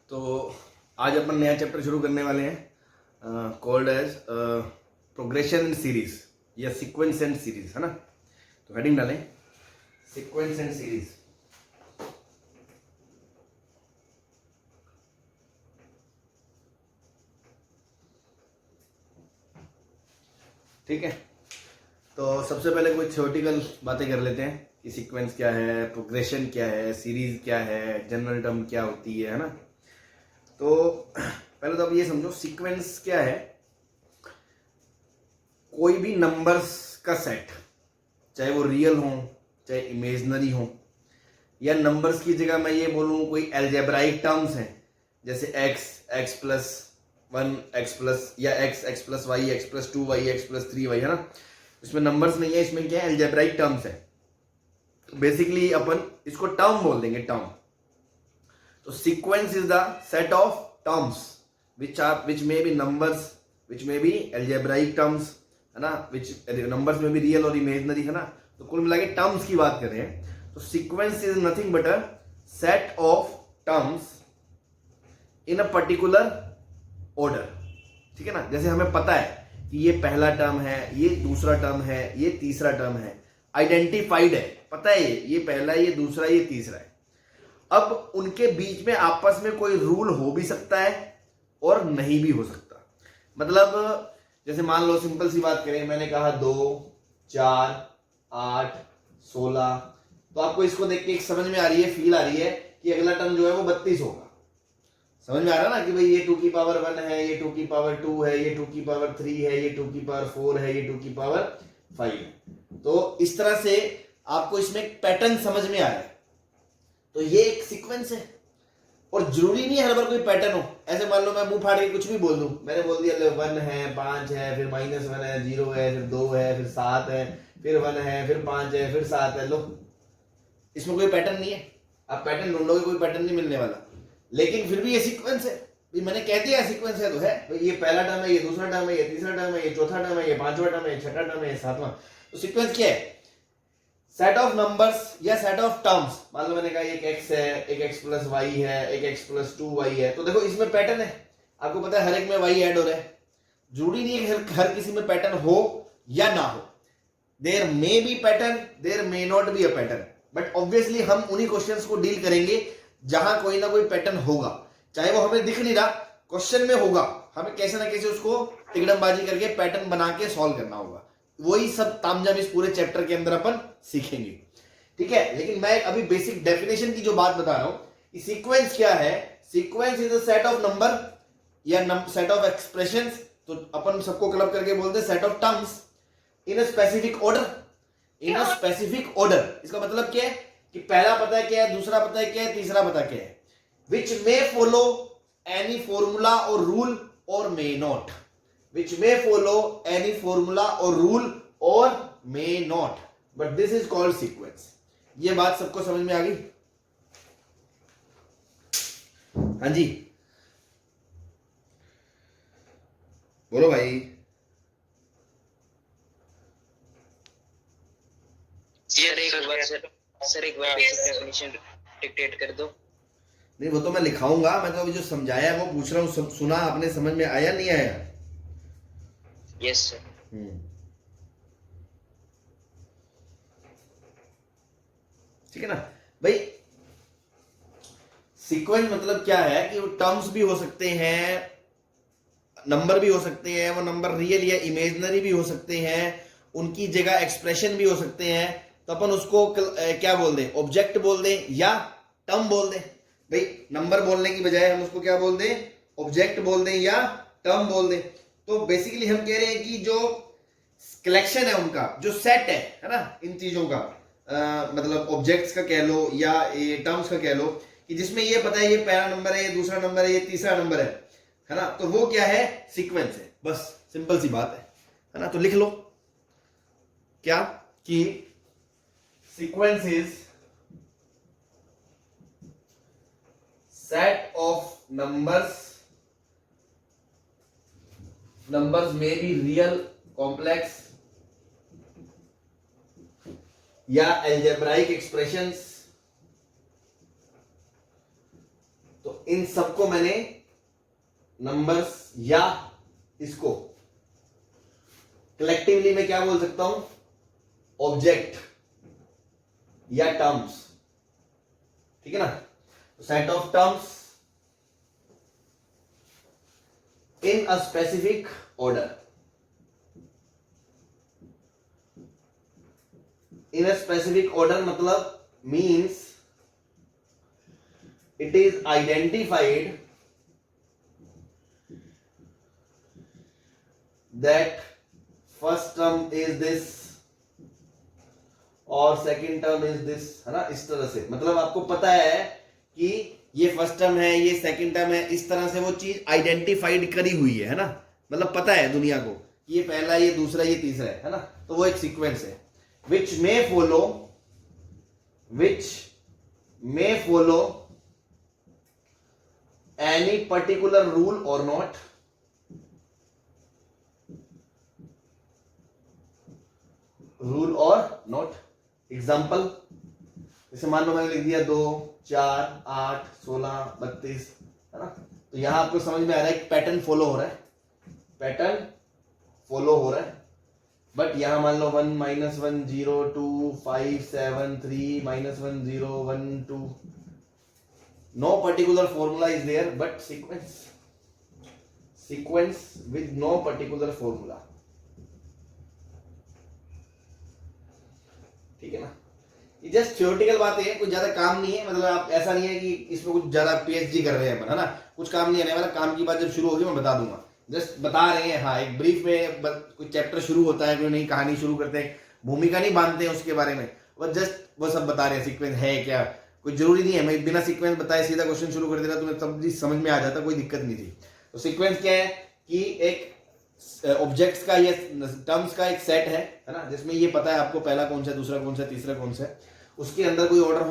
तो आज अपन नया चैप्टर शुरू करने वाले हैं called as progression in series या सीक्वेंस एंड सीरीज, है ना। तो हेडिंग डालें सीक्वेंस एंड सीरीज। ठीक है, तो सबसे पहले कुछ थ्योरेटिकल बातें कर लेते हैं कि सीक्वेंस क्या है, प्रोग्रेशन क्या है, सीरीज क्या है, जनरल टर्म क्या होती है ना। तो पहले तो आप ये समझो सीक्वेंस क्या है। कोई भी नंबर्स का सेट, चाहे वो रियल हो चाहे इमेजनरी हो, या नंबर्स की जगह मैं ये बोलूँ कोई एल्जेब्राइक टर्म्स हैं जैसे x प्लस 1 x प्लस या x plus y x plus 2 y x plus 3 y, है ना। इसमें नंबर्स नहीं है, इसमें क्या है, एल्जेब्राइक टर्म्स है। तो बेसिकली अपन इसको टर्म बोल देंगे, टर्म। तो sequence is the set of terms which may be numbers, which may be algebraic terms, है ना, which numbers में भी रियल और इमेजनरी, है ना। तो कुल मिला के टर्म्स की बात कर रहे हैं। तो sequence is nothing but a set of terms in a particular order. ठीक है ना, जैसे हमें पता है कि ये पहला टर्म है, ये दूसरा टर्म है, ये तीसरा टर्म है, आइडेंटिफाइड है, पता है ये पहला, ये दूसरा, ये तीसरा है। अब उनके बीच में आपस में कोई रूल हो भी सकता है और नहीं भी हो सकता। मतलब जैसे मान लो सिंपल सी बात करें, मैंने कहा 2 4 8 16, तो आपको इसको देख के एक समझ में आ रही है, फील आ रही है कि अगला टर्म जो है वो 32 होगा। समझ में आ रहा ना कि भाई ये 2 की पावर 1 है, ये 2 की पावर 2 है, ये 2 की पावर 3 है, ये 2 की पावर 4 है, ये 2 की पावर 5 है। तो इस तरह से आपको इसमें एक पैटर्न समझ में आ रहा है। तो ये एक सीक्वेंस है और जरूरी नहीं है हर बार कोई पैटर्न हो। ऐसे मान लो मैं मुंह फाड़ के कुछ भी बोल दूं, मैंने बोल दिया 1 है, 5 है, फिर -1 है, 0 है, फिर 2 है, फिर 7 है, फिर 1 है, फिर 5 है, फिर 7 है। लो, इसमें कोई पैटर्न नहीं है। आप पैटर्न ढूंढोगे, कोई पैटर्न नहीं मिलने वाला। लेकिन फिर भी ये सीक्वेंस है। मैंने कह दिया सीक्वेंस है तो है। ये पहला टर्म है, ये दूसरा टर्म है, ये तीसरा टर्म है, ये चौथा टर्म है, ये पांचवा टर्म है, ये छठा टर्म है, ये सातवां। तो सीक्वेंस क्या है? सेट ऑफ नंबर्स या सेट ऑफ टर्म्स। मान लो मैंने कहा एक x है, एक x प्लस वाई है, एक x प्लस 2y है। तो देखो इसमें पैटर्न है, आपको पता है हर एक में y ऐड हो रहा है। जरूरी नहीं है कि हर किसी में पैटर्न हो या ना हो। There may be pattern, there may not be a pattern, but obviously हम उन्हीं क्वेश्चंस को डील करेंगे जहां कोई ना कोई पैटर्न होगा, चाहे वो हमें दिख नहीं रहा, क्वेश्चन में होगा। हमें कैसे ना कैसे उसको तिकड़मबाजी करके पैटर्न बना के सॉल्व करना होगा। वही सब तामझाम इस पूरे चैप्टर के अंदर अपन सीखेंगे। ठीक है, लेकिन मैं अभी बेसिक डेफिनेशन की जो बात बता रहा हूं कि सीक्वेंस क्या है। Sequence is a set of number या सेट ऑफ एक्सप्रेशंस। तो अपन सबको क्लब करके बोलते हैं set of terms in a specific order. In a specific order, इसका मतलब क्या है कि पहला पता है क्या है, दूसरा पता है क्या है, तीसरा पता क्या है। विच मे फॉलो एनी फॉर्मूला और रूल और may not. which may follow any formula or rule or may not, but this is called sequence। ये बात सबको समझ में आ गई? हाँ जी, बोलो भाई। सर एक बार डेफिनेशन डिक्टेट कर दो। नहीं, वो तो मैं लिखाऊंगा। मैं तो अभी जो समझाया वो पूछ रहा हूँ, सुना आपने, समझ में आया नहीं आया? Yes sir. ठीक है ना भाई। सीक्वेंस मतलब क्या है कि वो टर्म्स भी हो सकते हैं, नंबर भी हो सकते हैं, वो नंबर रियल या इमेजनरी भी हो सकते हैं, उनकी जगह एक्सप्रेशन भी हो सकते हैं। तो अपन उसको क्या बोल दें, ऑब्जेक्ट बोल दें या टर्म बोल दें। भाई नंबर बोलने की बजाय हम उसको क्या बोल दें, ऑब्जेक्ट बोल दें या टर्म बोल दें। तो बेसिकली हम कह रहे हैं कि जो कलेक्शन है उनका, जो सेट है ना, इन चीजों का, मतलब ऑब्जेक्ट्स का कह लो या ये टर्म्स का कह लो, कि जिसमें ये पता है ये पहला नंबर है, ये दूसरा नंबर है, ये तीसरा नंबर है ना। तो वो क्या है, सीक्वेंस है। बस सिंपल सी बात है ना। तो लिख लो क्या कि sequence is set of numbers may be real, complex या एल्जेब्राइक एक्सप्रेशंस। तो इन सबको मैंने नंबर्स या इसको कलेक्टिवली मैं क्या बोल सकता हूं, ऑब्जेक्ट या टर्म्स, ठीक है ना। Set of terms in a specific order, in a specific order मतलब means it is identified that first term is this और सेकंड टर्म इज दिस, है ना। इस तरह से मतलब आपको पता है कि ये फर्स्ट टर्म है, ये सेकंड टर्म है, इस तरह से वो चीज आइडेंटिफाइड करी हुई है ना। मतलब पता है दुनिया को कि ये पहला, ये दूसरा, ये तीसरा है ना। तो वो एक सीक्वेंस है which may follow any particular rule or not, example जैसे मान लो मैंने लिख दिया 2 4 8 16 32, है ना। तो यहां आपको समझ में आ रहा है एक पैटर्न फॉलो हो रहा है, बट यहां मान लो 1 -1 0 2 5 7 3 -1 0 1 2, no particular formula is there but sequence with no particular formula, ठीक है ना। ये जस्ट थ्योरेटिकल बातें हैं, कुछ ज्यादा काम नहीं है। मतलब आप ऐसा नहीं है कि इसमें कुछ ज्यादा पीएचडी कर रहे हैं, है ना। कुछ काम नहीं आने वाला, काम की बात जब शुरू होगी मैं बता दूंगा। जस्ट बता रहे हैं, हाँ, एक ब्रीफ में कुछ चैप्टर शुरू होता है, कोई नई कहानी शुरू करते हैं, भूमिका नहीं बांधते हैं उसके बारे में, वो जस्ट वो सब बता रहे हैं सीक्वेंस है क्या। कोई जरूरी नहीं है मैं बिना सीक्वेंस बताए सीधा क्वेश्चन शुरू कर देता, तुम्हें तब भी समझ में आ जाता, कोई दिक्कत नहीं थी। तो सीक्वेंस क्या है कि एक ऑब्जेक्ट्स का, ये टर्म्स का एक सेट है ना, जिसमें ये पता है आपको पहला कौन सा, दूसरा कौन सा, तीसरा कौन सा है। उसके अंदर कोई ऑर्डर,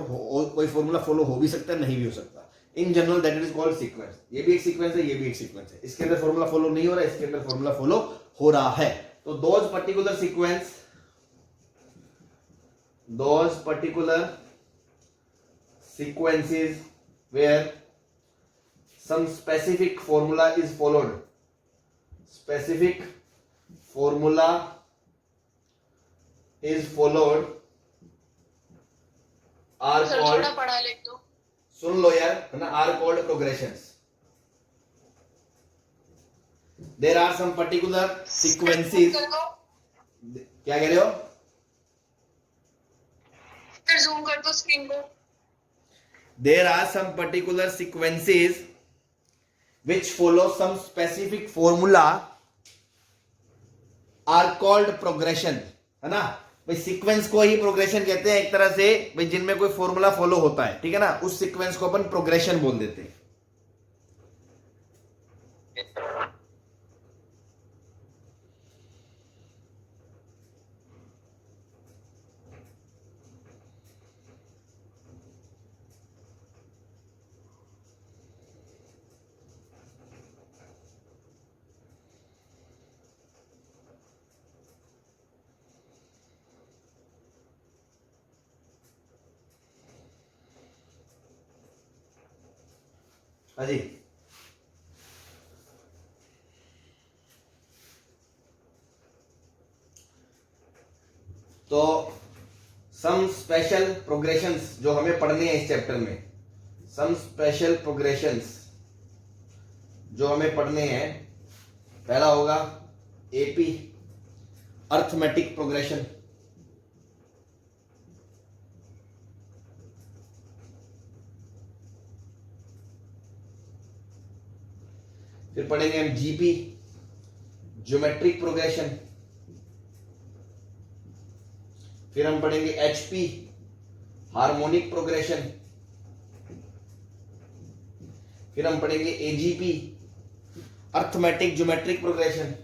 कोई फॉर्मूला फॉलो हो भी सकता है, नहीं भी हो सकता। In general that is called sequence. ये भी एक सीक्वेंस है, ये भी एक सीक्वेंस है। इसके अंदर फॉर्मूला फॉलो नहीं हो रहा है, इसके अंदर फॉर्मूला फॉलो हो रहा है। तो those particular sequences where some specific formula is followed, are called, पढ़ा ले तो सुन लो यार, है ना, are called progressions. There are some particular sequences. क्या कह रहे हो? फिर जूम कर दो स्क्रीन को। There are some particular sequences which follow some specific formula are called progression, है ना। भाई सीक्वेंस को ही प्रोग्रेशन कहते हैं एक तरह से, भाई जिनमें कोई फॉर्मूला फॉलो होता है, ठीक है ना, उस सीक्वेंस को अपन प्रोग्रेशन बोल देते हैं। हाँ जी, तो सम स्पेशल प्रोग्रेशंस जो हमें पढ़ने हैं इस चैप्टर में, सम स्पेशल प्रोग्रेशंस जो हमें पढ़ने हैं, पहला होगा एपी, अर्थमेटिक प्रोग्रेशन। फिर पढ़ेंगे हम जीपी, ज्योमेट्रिक प्रोग्रेशन। फिर हम पढ़ेंगे एचपी, हार्मोनिक प्रोग्रेशन। फिर हम पढ़ेंगे AGP, arithmetic geometric progression.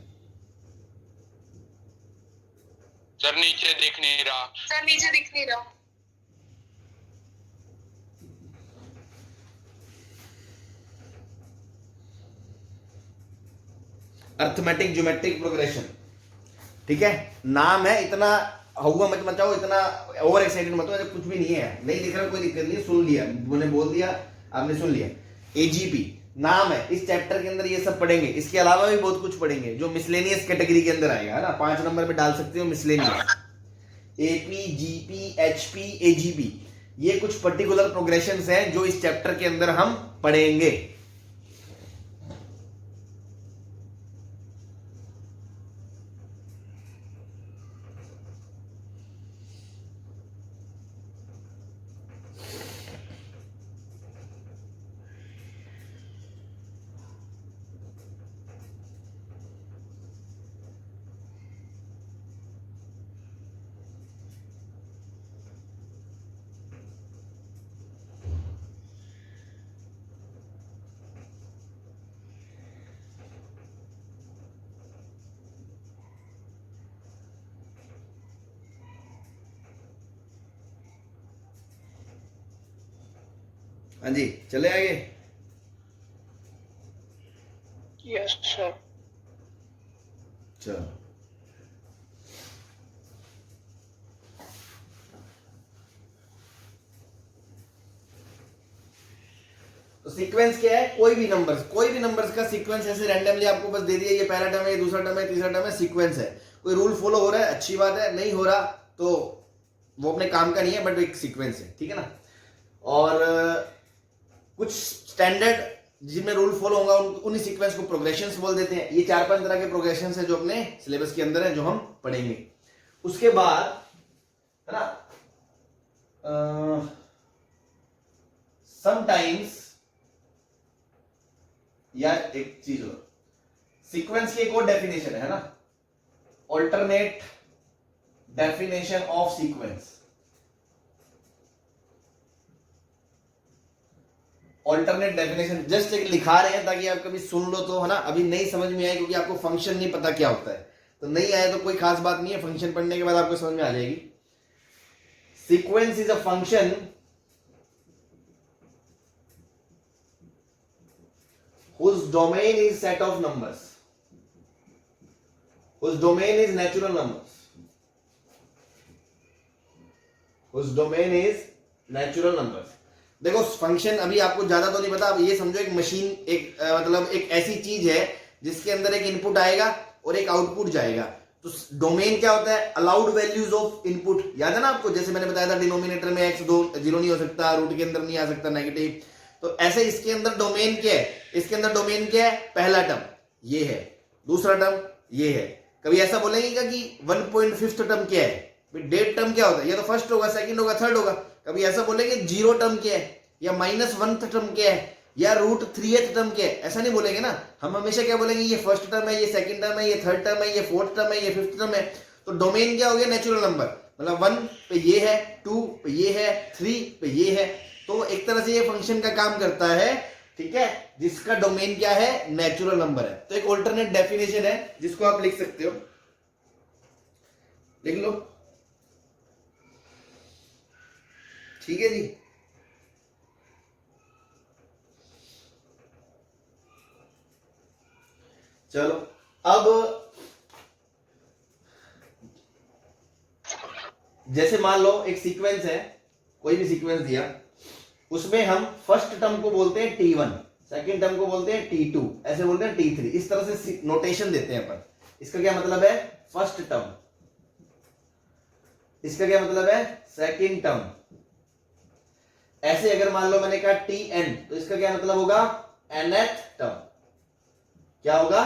Sir नीचे दिख नहीं रहा। सर नीचे दिख नहीं रहा। अर्थमेटिक ज्योमेट्रिक प्रोग्रेशन, ठीक है। नाम है, इतना हुआ मत मचाओ, इतना ओवर एक्साइटेड मत हो, कुछ भी नहीं है, नहीं दिख रहा कोई दिक्कत नहीं, सुन लिया, मैंने बोल दिया, आपने सुन लिया। एजीपी नाम है, इस चैप्टर के अंदर ये सब पढ़ेंगे। इसके अलावा भी बहुत कुछ पढ़ेंगे जो मिसलेनियस कैटेगरी के अंदर आएगा, है ना। 5 नंबर पे डाल सकते हो miscellaneous, AP, GP, HP, AGP, ये कुछ पर्टिकुलर प्रोग्रेशंस हैं जो इस चैप्टर के अंदर हम पढ़ेंगे। हाँ जी, चले आगे। Yes sir. चलो, तो सीक्वेंस क्या है? कोई भी नंबर्स का सीक्वेंस ऐसे रैंडमली आपको बस दे दिया, ये पहला टर्म है, ये दूसरा टर्म है, तीसरा टर्म है, सीक्वेंस है। कोई रूल फॉलो हो रहा है, अच्छी बात है, नहीं हो रहा तो वो अपने काम का नहीं है, बट एक सीक्वेंस है, ठीक है ना। और कुछ स्टैंडर्ड जिनमें रूल फॉलो होगा उन्हीं सीक्वेंस को प्रोग्रेशंस बोल देते हैं। ये 4-5 तरह के प्रोग्रेशंस है जो अपने सिलेबस के अंदर है, जो हम पढ़ेंगे। उसके बाद है ना, समटाइम्स, या एक चीज और, सीक्वेंस की एक और डेफिनेशन है ना, alternate definition of sequence. Alternate definition just एक लिखा रहे हैं ताकि आप कभी सुन लो तो, है ना। अभी नहीं समझ में आए क्योंकि आपको फंक्शन नहीं पता क्या होता है, तो नहीं आया तो कोई खास बात नहीं है, फंक्शन पढ़ने के बाद आपको समझ में आ जाएगी। Sequence is a function whose domain is set of numbers, whose domain is natural numbers, whose domain is natural numbers। देखो फंक्शन अभी आपको ज्यादा तो नहीं पता, अब ये समझो एक मशीन, एक मतलब एक ऐसी चीज है जिसके अंदर एक इनपुट आएगा और एक आउटपुट जाएगा। तो डोमेन क्या होता है? Allowed values of input. याद है ना आपको, जैसे मैंने बताया था डिनोमिनेटर में x 0 नहीं हो सकता, रूट के अंदर नहीं आ सकता नेगेटिव। तो ऐसे इसके अंदर डोमेन क्या है? इसके अंदर डोमेन क्या है? पहला टर्म ये है, दूसरा टर्म ये है। कभी ऐसा बोलेंगे क्या कि 1.5 टर्म क्या है? डेट टर्म क्या होता है? या तो फर्स्ट होगा, सेकंड होगा, थर्ड होगा। कभी ऐसा बोलेंगे 0 टर्म क्या है, या -1 टर्म क्या है, या √3 टर्म क्या है? ऐसा नहीं बोलेंगे ना। हम हमेशा क्या बोलेंगे? ये फर्स्ट टर्म है, ये सेकंड टर्म है, ये थर्ड टर्म है, ये फोर्थ टर्म है, ये फिफ्थ टर्म है। तो डोमेन क्या हो गया? Natural number. मतलब 1 पे ये है, 2 पे ये है, 3 पे ये है। तो एक तरह से ये फंक्शन का काम करता है, ठीक है, जिसका डोमेन क्या है? नेचुरल नंबर है। तो एक ऑल्टरनेट डेफिनेशन है जिसको आप लिख सकते हो, लिख लो, ठीक है जी। चलो अब जैसे मान लो एक सीक्वेंस है, कोई भी सीक्वेंस दिया, उसमें हम फर्स्ट टर्म को बोलते हैं T1, सेकंड टर्म को बोलते हैं T2, ऐसे बोलते हैं T3। इस तरह से नोटेशन देते हैं अपन। इसका क्या मतलब है? First term. इसका क्या मतलब है? Second term. ऐसे अगर मान लो मैंने कहा Tn, तो इसका क्या मतलब होगा? nth term. क्या होगा?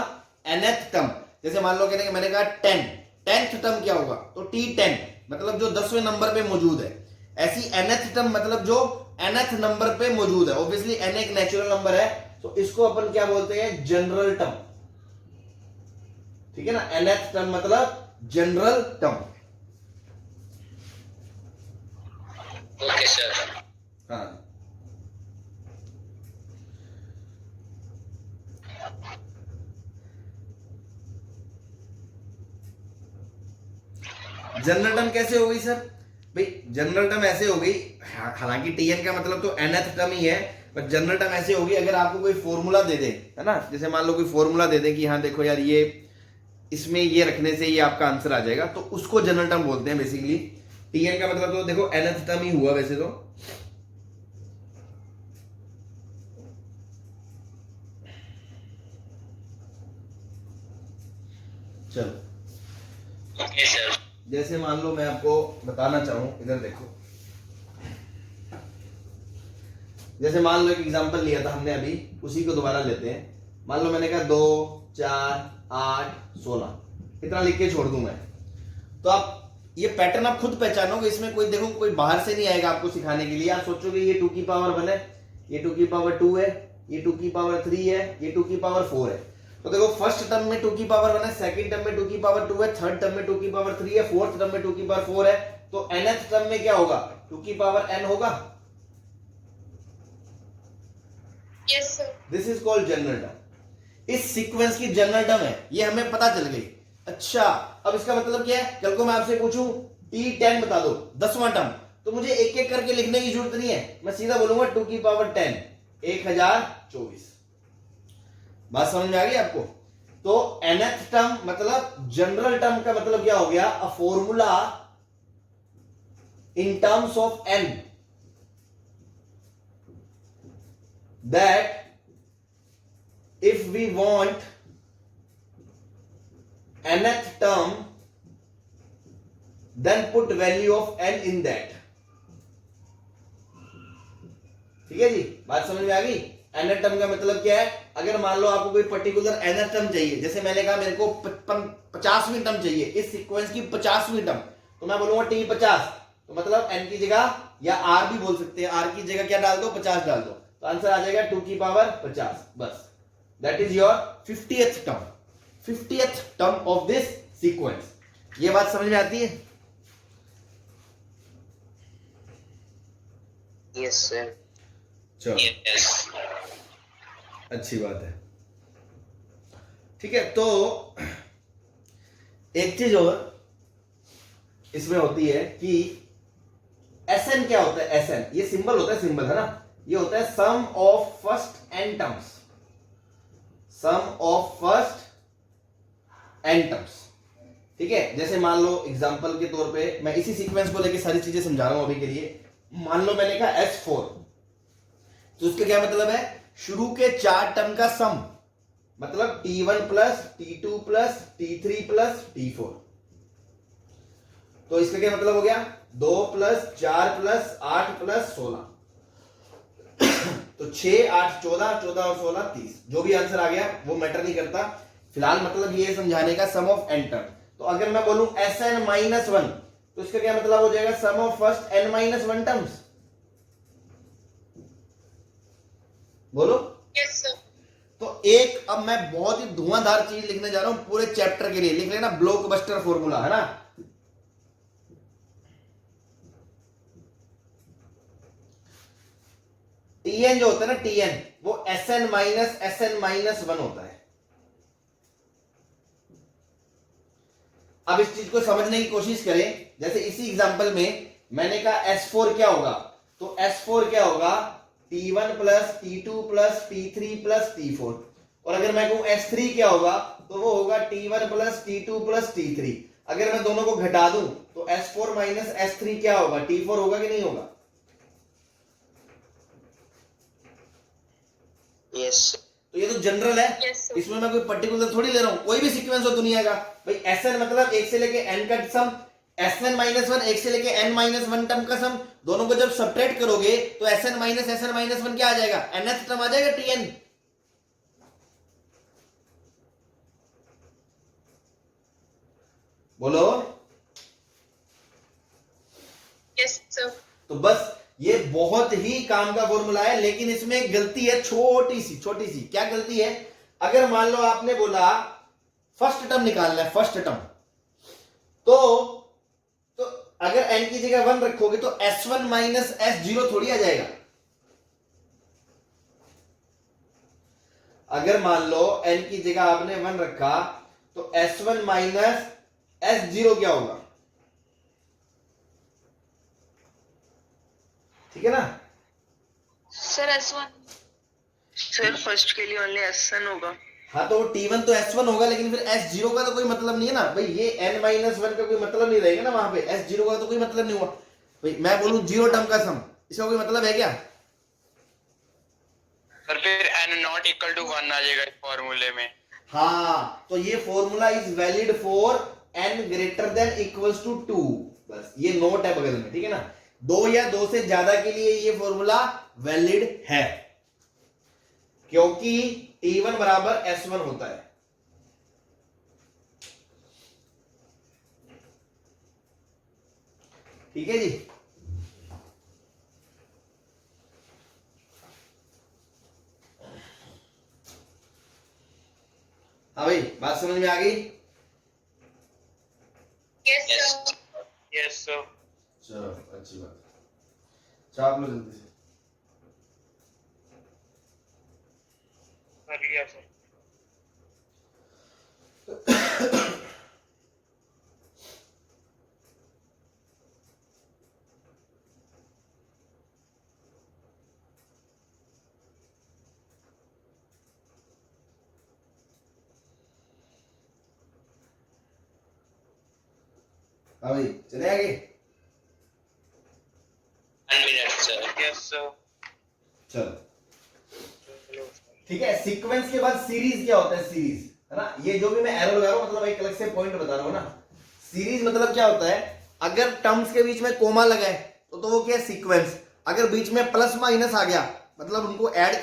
nth term. जैसे मान लो कहने मैंने कहा 10, 10th टर्म क्या होगा? तो T10, मतलब जो 10वें नंबर पे मौजूद है। ऐसी nth टर्म मतलब जो nth नंबर पे मौजूद है। ऑब्वियसली n एक नेचुरल नंबर है, तो इसको अपन क्या बोलते हैं? जनरल टर्म, ठीक है ना। nth टर्म मतलब जनरल टर्म। Okay sir. हाँ, जनरल टर्म कैसे हो गई सर? भाई जनरल टर्म ऐसे हो गई, हालांकि Tn का मतलब तो nth टर्म ही है, पर जनरल टर्म ऐसे होगी अगर आपको कोई फॉर्मूला दे दे, है ना। जैसे मान लो कोई फॉर्मूला दे दे कि हाँ देखो यार, ये इसमें ये रखने से ये आपका आंसर आ जाएगा, तो उसको जनरल टर्म बोलते हैं बेसिकली। Tn का मतलब तो देखो nth टर्म ही हुआ वैसे तो। चलो ओके सर। जैसे मान लो मैं आपको बताना चाहूं, इधर देखो, जैसे मान लो एक एग्जांपल लिया था हमने अभी, उसी को दोबारा लेते हैं। मान लो मैंने कहा 2 4 8 16 इतना लिख के छोड़ दूं मैं, तो आप ये पैटर्न आप खुद पहचानोगे, इसमें कोई देखो कोई बाहर से नहीं आएगा आपको सिखाने के लिए। आप सोचोगे ये 2 की पावर 1 है, ये 2 की पावर 2 है, ये 2 की पावर 3 है, ये 2 की पावर 4 है। तो देखो फर्स्ट टर्म में 2 की पावर 1 है, सेकंड टर्म में 2 की पावर 2 है, थर्ड टर्म में 2 की पावर 3 है, फोर्थ टर्म में 2 की पावर 4 है। तो nth टर्म में क्या होगा? 2 की पावर n होगा। Yes sir. This is called general term. इस सीक्वेंस की जनरल टर्म है, ये हमें पता चल गई। अच्छा, अब इसका मतलब क्या है? कल को मैं आपसे पूछूं T10 बता दो, 10वां टर्म, तो मुझे एक एक करके लिखने की जरूरत नहीं है, मैं सीधा बोलूंगा 2 की पावर 10 1024। बात समझ में आ गई आपको? तो nth टर्म मतलब जनरल टर्म का मतलब क्या हो गया? A formula in terms of n that if we want nth term then put value of n in that। ठीक है जी, बात समझ में आ गई? nth टर्म का मतलब क्या है? अगर मान लो आपको कोई पर्टिकुलर nth टर्म चाहिए, जैसे मैंने कहा मेरे को 50वीं टर्म चाहिए, इस सीक्वेंस की 50वीं टर्म, तो मैं बोलूंगा T50, तो मतलब n की जगह या r भी बोल सकते हैं, r की जगह क्या डाल दो? 50 डाल दो, तो आंसर आ जाएगा 2 की पावर 50। बस, that is your 50th term, 50th term of this sequence. ये बात समझ में आती है? Yes sir. चलो, यस। अच्छी बात है। ठीक है, तो एक चीज और इसमें होती है कि Sn क्या होता है? Sn ये सिंबल होता है, सिंबल है ना, ये होता है sum of first n terms, sum of first n terms. ठीक है, जैसे मान लो एग्जांपल के तौर पे मैं इसी सीक्वेंस को लेके सारी चीजें समझा रहा हूं अभी के लिए। मान लो मैंने कहा S4, तो उसका क्या मतलब है? शुरू के 4 टर्म का सम, मतलब T1 plus T2 plus T3 plus T4। तो इसका क्या मतलब हो गया? 2 प्लस 4 प्लस 8 प्लस 16, तो 6 8 14, 14 और 16 30। जो भी आंसर आ गया वो मैटर नहीं करता, फिलहाल मतलब ये समझाने का सम ऑफ n टर्म। तो अगर मैं बोलूं Sn-1, तो इसका क्या मतलब हो जाएगा? सम ऑफ फर्स्ट n-1 टर्म्स। बोलो। Yes sir. तो एक, अब मैं बहुत ही धुआंधार चीज लिखने जा रहा हूं पूरे चैप्टर के लिए, लिख लेना ब्लॉकबस्टर फॉर्मूला, है ना? Tn जो होता है ना, Tn वो Sn-1 होता है। अब इस चीज को समझने की कोशिश करें। जैसे इसी एग्जांपल में मैंने कहा S4 क्या होगा, तो S4 क्या होगा? T1 plus T2 plus T3 plus T4। और अगर मैं कहूं S3 क्या होगा, तो वो होगा T1 plus T2 plus T3। अगर मैं दोनों को घटा दूं तो S4 माइनस S3 क्या होगा? T4 होगा कि नहीं होगा? यस। तो ये तो जनरल है, Yes, sir. इसमें मैं कोई पर्टिकुलर थोड़ी ले रहा हूं, कोई भी सीक्वेंस हो दुनिया का। भाई Sn मतलब 1 से लेके n का सम, Sn-1 1 से लेके n-1 टर्म का सम, दोनों को जब सब्ट्रैक्ट करोगे तो Sn-1 क्या आ जाएगा? nth टर्म आ जाएगा, Tn। बोलो। Yes sir. तो बस ये बहुत ही काम का फॉर्मूला है, लेकिन इसमें एक गलती है, छोटी सी। क्या गलती है? अगर मान लो आपने बोला फर्स्ट टर्म निकालना है, फर्स्ट टर्म, तो अगर n की जगह 1 रखोगे तो S1 माइनस S0 थोड़ी आ जाएगा। अगर मान लो n की जगह आपने 1 रखा तो S1 माइनस S0 क्या होगा? ठीक है ना? Sir S1। सर फर्स्ट के लिए ओनली Sn होगा। हाँ, तो T1 तो S1 होगा, लेकिन फिर S0 का तो कोई मतलब नहीं है ना भाई, ये n-1 का कोई मतलब नहीं रहेगा ना वहां पे, S0 का तो कोई मतलब नहीं हुआ भाई। मैं बोलूं 0 टर्म का सम, इसका कोई मतलब है क्या? सर फिर n नॉट इक्वल टू 1 आ जाएगा इस फॉर्मूले में। हाँ, तो ये formula is valid for n greater than equals to 2। बस ये नोट है बगल में, ठीक है ना। 2 या 2 से ज्यादा के लिए ये फॉर्मूला वैलिड है, क्योंकि T1 बराबर S1 होता है। ठीक है जी। हाँ भाई, बात समझ में आ गई? Yes, Yes. sir. Yes, sir. चलो अच्छी बात। चाप लो जल्दी से। कर लिया सर। हाँ भाई, चले आगे। 1 minute, sir. Yes, sir. चलो ठीक है। सीक्वेंस के बाद सीरीज क्या होता है? सीरीज, है ना। ये जो भी मैं एरो लगा रहा हूं, मतलब एक अलग से पॉइंट बता रहा हूं ना। सीरीज मतलब क्या होता है? अगर टर्म्स के बीच में कोमा लगा है तो वो क्या है? सीक्वेंस। अगर बीच में प्लस माइनस आ गया, मतलब उनको ऐड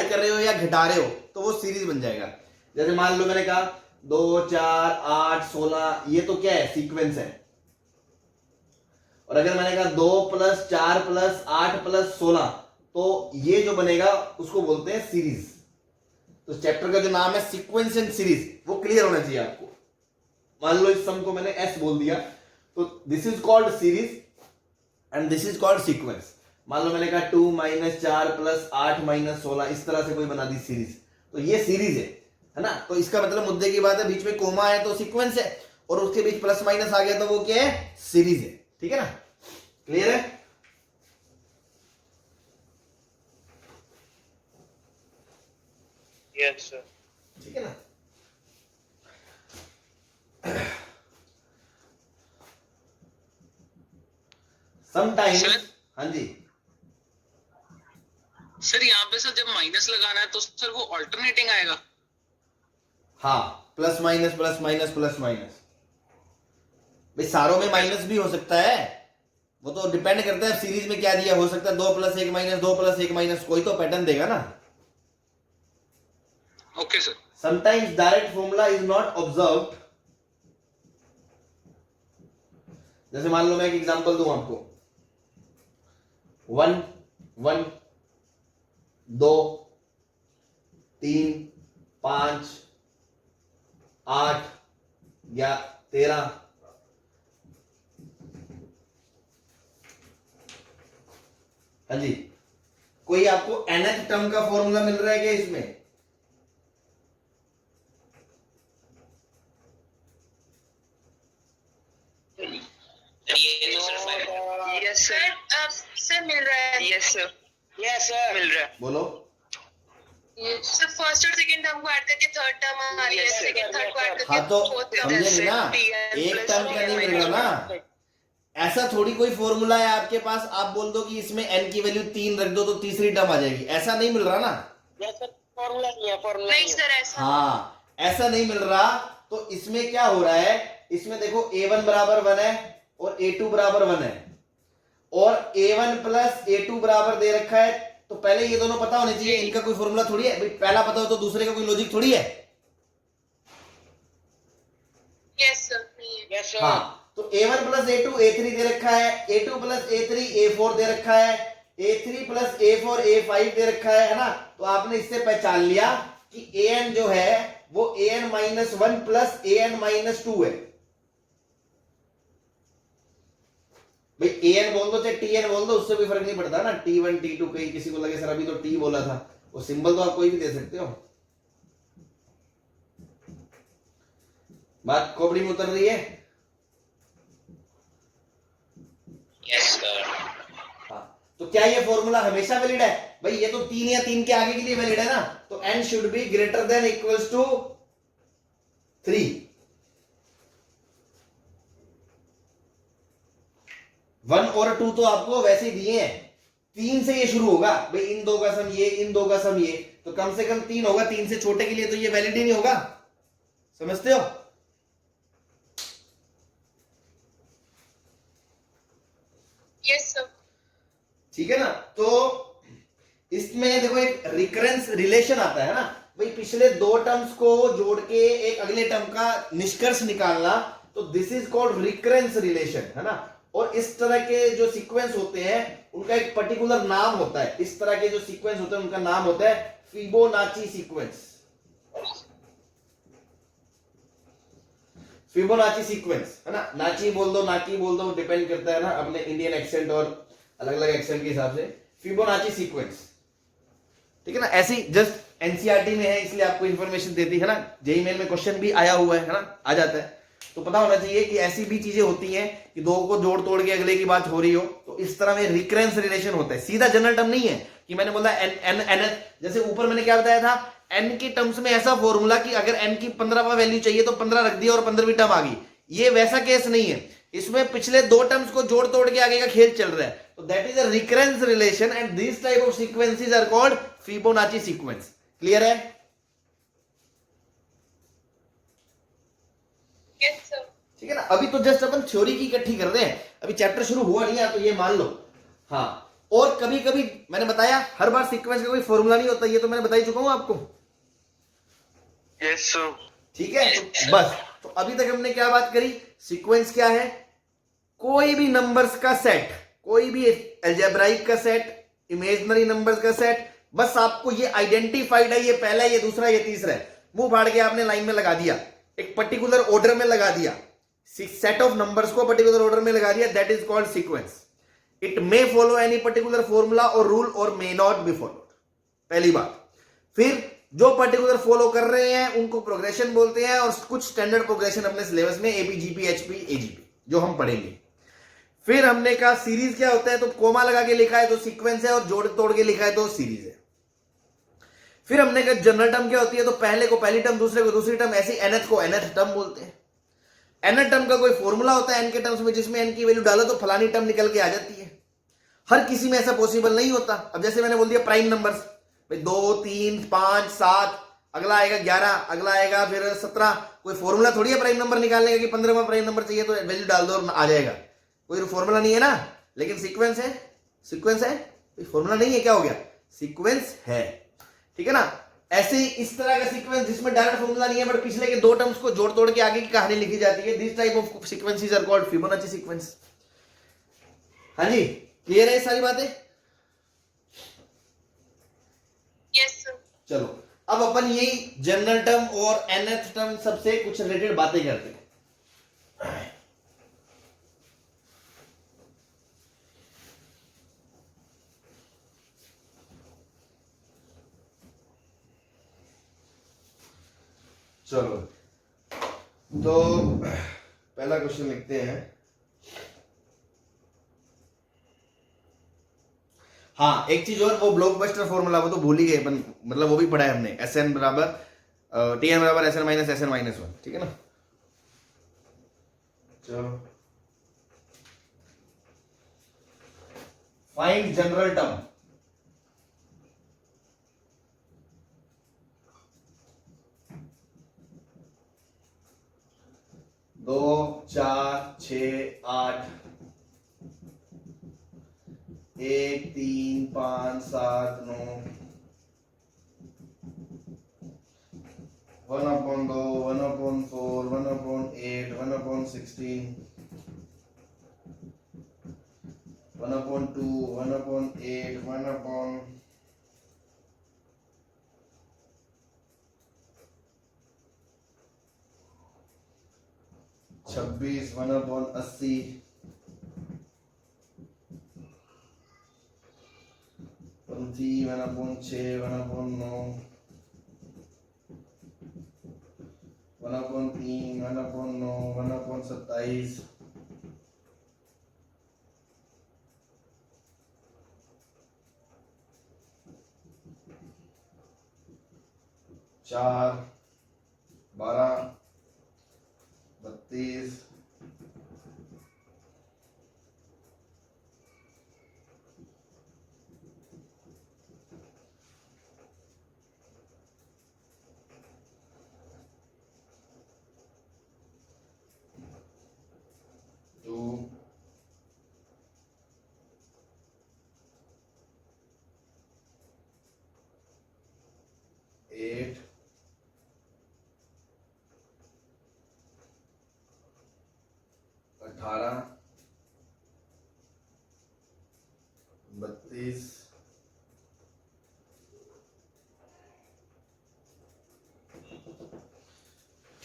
कर रहे हो या घटा रहे हो, तो वो सीरीज बन जाएगा। जैसे मान लो मैंने कहा 2 4 8 16, ये तो क्या है? सीक्वेंस है। और अगर मैंने कहा 2 + 4 + 8 + 16, तो ये जो बनेगा उसको बोलते हैं सीरीज। तो चैप्टर का जो नाम है सीक्वेंस एंड सीरीज, वो क्लियर होना चाहिए आपको। मान लो इस सम को मैंने एस बोल दिया, तो this is called series and this is called sequence. मान लो मैंने कहा 2 - 4 + 8 - 16, इस तरह से कोई बना दी सीरीज, तो ये सीरीज है ना। तो इसका मतलब मुद्दे की बात है, बीच में कोमा है तो सीक्वेंस है, और उसके बीच प्लस माइनस आ गया तो वो क्या है? सीरीज है। ठीक है ना, क्लियर है? Yes, sir. ठीक है ना। Sometimes, sir? हाँ जी, सर यहाँ पे सर जब माइनस लगाना है तो सर वो ऑल्टरनेटिंग आएगा। हाँ, plus minus plus minus plus minus. भाई सारों में माइनस भी हो सकता है, वो तो डिपेंड करता है सीरीज में क्या दिया। हो सकता है 2 + 1 - 2 + 1 - कोई तो पैटर्न देगा ना। Okay sir. Sometimes direct formula is not observed. जैसे मान लो मैं एक एग्जांपल दूं आपको, 1 1 2 3 5 8 या 13। हाँ जी, कोई आपको nth टर्म का फॉर्मूला मिल रहा है क्या इसमें? ये तो सिर्फ है। Yes Sir, sir. sir मिल रहा है। Yes sir. Yes, sir. मिल रहा है। बोलो। सर फर्स्ट और सेकंड टर्म को ऐड करके थर्ड टर्म आ रही है, Yes, sir. सेकंड थर्ड को ऐड हाँ तो करके फोर्थ टर्म। समझे नहीं ना, एक टर्म का नहीं मिल रहा ना। ऐसा थोड़ी कोई फॉर्मूला है आपके पास, आप बोल दो कि इसमें n की वैल्यू 3 रख दो तो तीसरी टर्म आ जाएगी, ऐसा नहीं मिल रहा ना। Yes, sir. फॉर्मूला नहीं है, फॉर्मूला नहीं सर, ऐसा हाँ, ऐसा नहीं मिल रहा। तो इसमें क्या हो रहा है? इसमें देखो a1 बराबर 1 है और a2 बराबर 1 है, और a1 + a2 बराबर दे रखा है। तो पहले ये दोनों पता होने चाहिए, इनका कोई फॉर्मूला थोड़ी है भाई। पहला पता हो तो दूसरे का कोई लॉजिक थोड़ी है। यस सर नहीं है। Yes, sir. हाँ, तो a1 + a2 a3 दे रखा है, a2 + a3 a4 दे रखा है, a3 + a4 a5 दे रखा है ना। तो आपने इससे पहचान लिया कि an जो है वो an - 1 + an - 2 है। भाई an बोल दो चाहे tn बोल दो, उससे कोई फर्क नहीं पड़ता ना। t1 t2, कहीं किसी को लगे सर अभी तो t बोला था, वो सिंबल तो आप कोई भी दे सकते हो। बात खोपड़ी में उतर रही है? Yes, sir. हाँ, तो क्या ये फॉर्मूला हमेशा वैलिड है? भाई ये तो 3 या 3 के आगे के लिए वैलिड है ना। तो n should be greater than equals to 3। 1 और 2 तो आपको वैसे ही दिए हैं, 3 से ये शुरू होगा भाई, इन दो का सम ये, इन दो का सम ये, तो कम से कम 3 होगा, 3 से छोटे के लिए तो ये वैलिड ही नहीं होगा, समझते हो? Yes sir. ठीक है ना? तो इसमें देखो एक रिकरेंस रिलेशन आता है ना भाई, पिछले दो टर्म्स को जोड़ के एक अगले टर्म का निष्कर्ष निकालना, तो this is called recurrence relation, है ना? और इस तरह के जो सीक्वेंस होते हैं उनका एक पर्टिकुलर नाम होता है, इस तरह के जो सीक्वेंस होते हैं उनका नाम होता है फिबोनाची सीक्वेंस। फिबोनाची सीक्वेंस, है ना? नाची बोल दो, नाकी बोल दो, डिपेंड करता है ना अपने इंडियन एक्सेंट और अलग अलग एक्सेंट के हिसाब से। फिबोनाची सीक्वेंस, ठीक है ना? ऐसी जस्ट एनसीईआरटी में है इसलिए आपको इंफॉर्मेशन देती है ना, जेईई मेन में क्वेश्चन भी आया हुआ है ना, आ जाता है, तो पता होना चाहिए कि ऐसी भी चीजें होती हैं कि दो को जोड़ तोड़ के अगले की बात हो रही हो, तो इस तरह में रिकरेंस रिलेशन होता है। सीधा जनरल टर्म नहीं है कि मैंने बोला एन एन एन, जैसे ऊपर मैंने क्या बताया था, एन के टर्म्स में ऐसा फॉर्मूला कि अगर एन की 15वां वैल्यू चाहिए तो 15 रख दिया और 15वीं टर्म आ गई, ये वैसा केस नहीं है, इसमें पिछले दो टर्म्स को जोड़ तोड़ के आगे का खेल चल रहा है, तो that is a recurrence relation and this type of sequences are called Fibonacci sequence. Clear है? Yes sir. ठीक है ना? अभी तो जस्ट अपन थ्योरी की इकट्ठी कर रहे हैं, अभी चैप्टर शुरू हुआ नहीं है, तो ये मान लो। हाँ, और कभी कभी मैंने बताया हर बार सीक्वेंस का कोई फॉर्मूला नहीं होता, ये तो मैंने बता ही चुका हूं आपको। Yes sir. ठीक है, तो बस, तो अभी तक हमने क्या बात करी, सीक्वेंस क्या है, कोई भी नंबर्स का सेट, कोई भी अलजेब्राइक का सेट, इमेजिनरी नंबर्स का सेट, बस आपको ये आइडेंटिफाइड है, ये पहला, ये दूसरा, ये तीसरा है, मुंह फाड़ के आपने लाइन में लगा दिया, एक पर्टिकुलर ऑर्डर में लगा दिया, सेट ऑफ नंबर्स को पर्टिकुलर ऑर्डर में लगा दिया, that is called sequence. It may follow any particular formula और रूल और मे नॉट बी फॉलोड, पहली बात। फिर जो पर्टिकुलर फॉलो कर रहे हैं उनको प्रोग्रेशन बोलते हैं, और कुछ स्टैंडर्ड प्रोग्रेशन अपने सिलेबस में एपी, जीपी, एचपी, एजीपी जो हम पढ़ेंगे। फिर हमने कहा सीरीज क्या होता है, तो कोमा लगा के लिखा है तो सीक्वेंस है, और जोड़ तोड़ के लिखा है तो सीरीज है। फिर हमने कहा जनरल टर्म क्या होती है, तो पहले को पहली टर्म, दूसरे को दूसरी टर्म, ऐसे nth को nth टर्म बोलते हैं। nth टर्म का कोई फॉर्मूला होता है n के टर्म्स में, जिसमें n की वैल्यू डालो तो फलानी टर्म निकल के आ जाती है। हर किसी में ऐसा पॉसिबल नहीं होता। अब जैसे मैंने बोल दिया प्राइम नंबर्स, भाई 2, 3, 5, 7, अगला आएगा 11, अगला आएगा फिर 17, कोई फॉर्मूला थोड़ी है प्राइम नंबर निकालने का कि 15वां प्राइम नंबर चाहिए तो वैल्यू डाल दो और आ जाएगा, कोई फॉर्मूला नहीं है ना। लेकिन सीक्वेंस है, सीक्वेंस है, कोई फॉर्मूला नहीं है, क्या हो गया, सीक्वेंस है। ठीक है ना? ऐसे इस तरह का सीक्वेंस जिसमें डायरेक्ट फॉर्मूला नहीं है, बट पिछले के दो टर्म्स को जोड़ तोड़ के आगे की कहानी लिखी जाती है, this type of sequences are called Fibonacci sequence. हाँ जी, क्लियर है ये सारी बातें? Yes sir. चलो अब अपन यही जनरल टर्म और nth टर्म सबसे कुछ रिलेटेड बातें करते हैं। चलो तो पहला क्वेश्चन लिखते हैं। हाँ, एक चीज और, वो ब्लॉकबस्टर फॉर्मूला वो तो भूल ही गए अपन, मतलब वो भी पढ़ा है हमने, Sn बराबर Tn बराबर Sn माइनस 1, ठीक है ना? चलो फाइंड जनरल टर्म। दो, 4, 6, 8, 1, 3, 5, 7, 9, 1/2, 1/4, 1/8, 1/16, 1/2, 1/8, 1/4, 1/80, 1/6, 1/9, 1/3, 1/9, 1/27, 4, 12, 32, 1/8,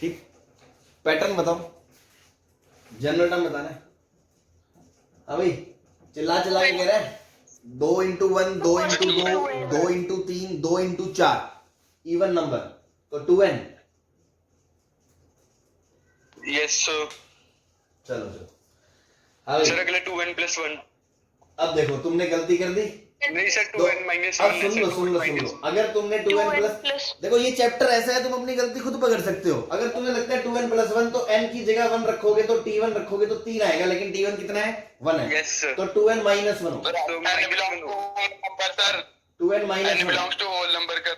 ठीक, पैटर्न बताओ, जनरल टर्म बताना है। हाँ भाई, चिल्ला चिल्ला के कह रहा है 2x1, 2x2, 2x3, 2x4 even number, तो 2n। Yes sir. चलो चलो, हाँ भाई, सर अगला 2n + 1। अब देखो तुमने गलती कर दी। नहीं सर, तो 2n - 1 अब सुन लो सुन लो सुन लो, अगर तुमने 2n प्लस, देखो ये चैप्टर ऐसा है, तुम अपनी गलती खुद पकड़ सकते हो। अगर तुम्हें लगता है 2n + 1 तो n की जगह 1 रखोगे तो t1 रखोगे तो 3 आएगा, लेकिन t1 कितना है? 1 है। Yes sir. तो 2n - 1 हो, तो n belongs to whole number sir, 2n - n 1 belongs to whole number का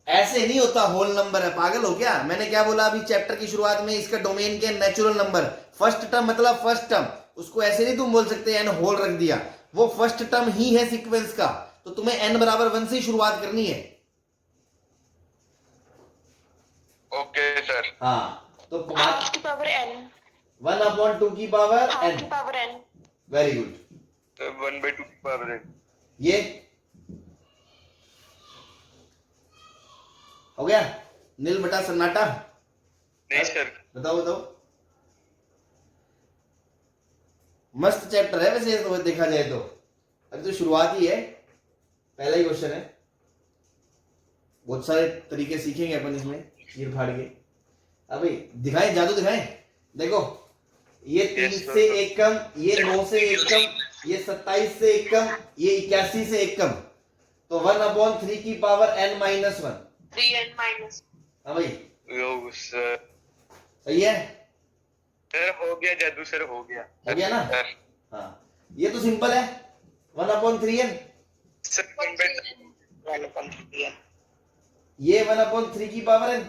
ऐसे नहीं होता, होल नंबर है, पागल हो क्या? मैंने क्या बोला अभी चैप्टर की शुरुआत में, इसका डोमेन के नेचुरल नंबर, फर्स्ट टर्म मतलब फर्स्ट टर्म, उसको ऐसे नहीं तुम बोल सकते n होल रख दिया, वो फर्स्ट टर्म ही है सीक्वेंस का, तो तुम्हें n = 1 से ही शुरुआत करनी है। Okay sir. हाँ, तो हाफ की पावर n, 1/2 की पावर हाफ n। की पावर n, वेरी गुड। तो 1/2 की पावर है। ये हो गया, नील बटा सन्नाटा। नहीं सर। बताओ बताओ, मस्त चैप्टर है वैसे तो देखा जाए तो, अभी तो शुरुआत ही है, पहला ही क्वेश्चन है, बहुत सारे तरीके सीखेंगे अपन इसमें चीर फाड़ के। अभी दिखाएं, जादू दिखाएं, देखो ये 3 Yes, sir. से 1 कम, ये 9 से 1 कम, ये 27 से 1 कम, ये 81 से 1 कम, तो 1/3 की पावर n - 1। 3n minus। हाँ भाई, यो सर। सही है, सर हो गया जादू सर, हो गया। हो गया ना? सर। हाँ, ये तो सिंपल है, 1/3n, सर 1/3। ये 1/3 की power n,